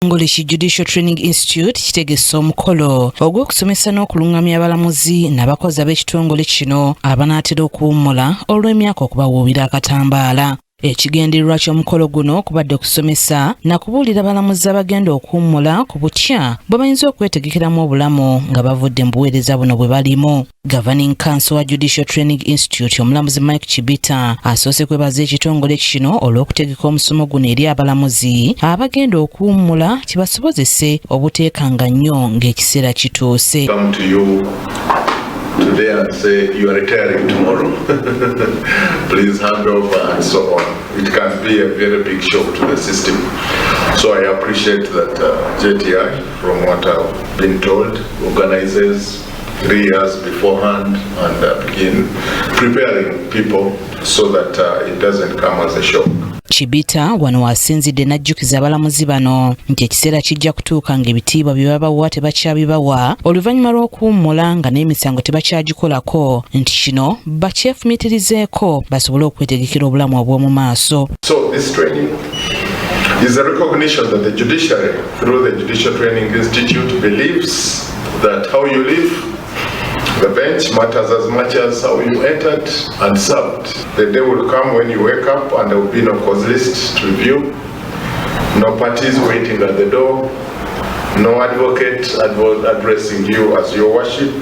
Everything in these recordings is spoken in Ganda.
Ngolishi Judicial Training Institute kitegese omukolo ogw'okusomesa n'okulungamya abalamuzi n'abakozi ab'ekitongole kino abanaatera okuwummula olw'emyaka okubawoobera akatambaala. Ekigendererwa ky'omukolo guno kubadde kusomesa na kubuulira abalamuzi abagenda okuwummula ku butya bwe bayinza okwetegekeramu obulamu nga bavudde mu buweereza buno bwe balimu. Governing Council wa Judicial Training Institute omulamuzi Mike Chibita asoose kwebaza ekitongole kino olw'okutegeka omusomo guno eri abalamuzi abagenda okuwummula kibasobozese obuteekanga nnyo ng'ekiseera kituuse. Today and say you are retiring tomorrow. Please hand over and so on. It can be a very big shock to the system. So I appreciate that JTI, from what I've been told, organizes 3 years beforehand and begin preparing people so that it doesn't come as a shock. Chibita wano wasinzidde n'ajjukiza abalamuzi bano nti ekiseera kijja kutuuka ng'ebitiibwa bye babawa tebakyabibawa oluvannyuma lw'okuwummula nga n'emisango tebakyagikolako nti kino bakyefumiitirizeeko basobole okwetegekera obulamu obw'omu maaso. So this training is a recognition that the judiciary, through the Judicial Training Institute, believes that how you live the bench matters as much as how you entered and served. The day will come when you wake up and there will be no cause list review, no parties waiting at the door, no advocate addressing you as your worship.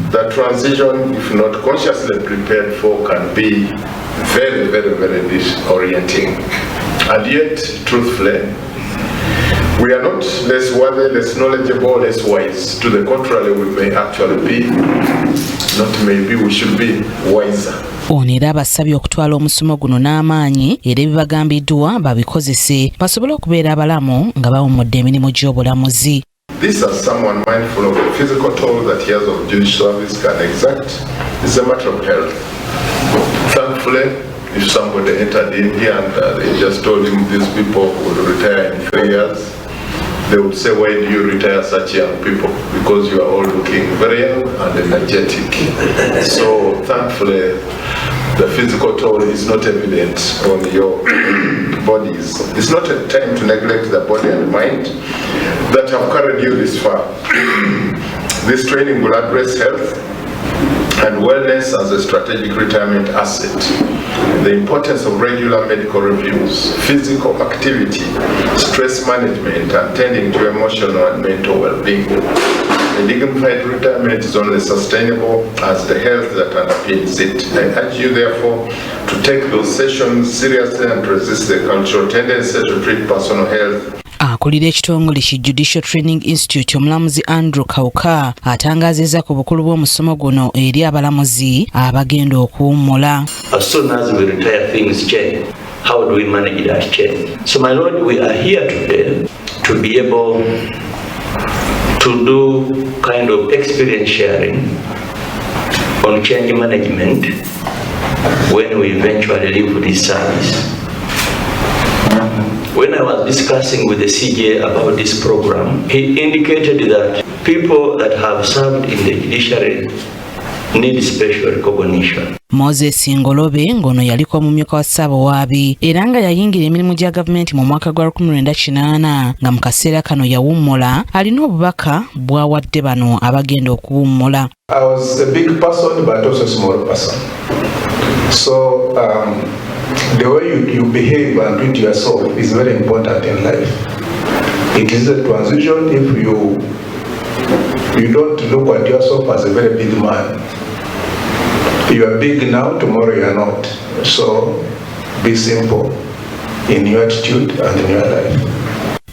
That transition, if not consciously prepared for, can be very, very, very disorienting. And yet, truthfully, we are not less worthy, less knowledgeable, less wise. To the contrary, we may actually be, not maybe, we should be wiser. Ono era abasabye okutwala omusomo guno n'amaanyi era ebibagambiddwa babikozese basobole okubeera abalamu nga bawummudde emirimu gy'obulamuzi. This as someone mindful of the physical toll that years of judicial service can exact is a matter of health. Thankfully, if somebody entered in here and they just told him these people would retire in 3 years, they would say, why do you retire such young people? Because you are all looking very young and energetic. So thankfully, the physical toll is not evident on your bodies. It's not a time to neglect the body and mind that have carried you this far. This training will address health and wellness as a strategic retirement asset. The importance of regular medical reviews, physical activity, stress management, and tending to emotional and mental well-being. A dignified retirement is only sustainable as the health that underpins it. I urge you, therefore, to take those sessions seriously and resist the cultural tendency to treat personal health. Akulira ekitongole ki Judicial Training Institute omulamuzi Andrew Kauka atangaazizza ku bukulu bw'omusomo guno eri abalamuzi abagenda okuwummula. As soon as we retire, things change. How do we manage that change? So my Lord, we are here today to be able to do kind of experience sharing on change management when we eventually leave this service. When I was discussing with the CJ about this program, he indicated that people that have served in the judiciary need special recognition. Moses Ngolobe ngono yaliko omumyuka wa Ssaabawaabi era nga yayingira emirimu gya gavumenti mu mwaka gwa 1998 nga mu kaseera kano yawummula alina obubaka bw'awadde bano abagenda okuwummula. I was a big person but also a small person. So the way you behave and treat yourself is very important in life. It is a transition if you don't look at yourself as a very big man. You are big now, tomorrow you are not. So be simple in your attitude and in your life.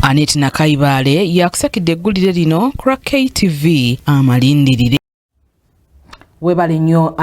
Anit Nakaibale yakusakidde eggulire lino ku KTV amalindirire. Webale nnyo.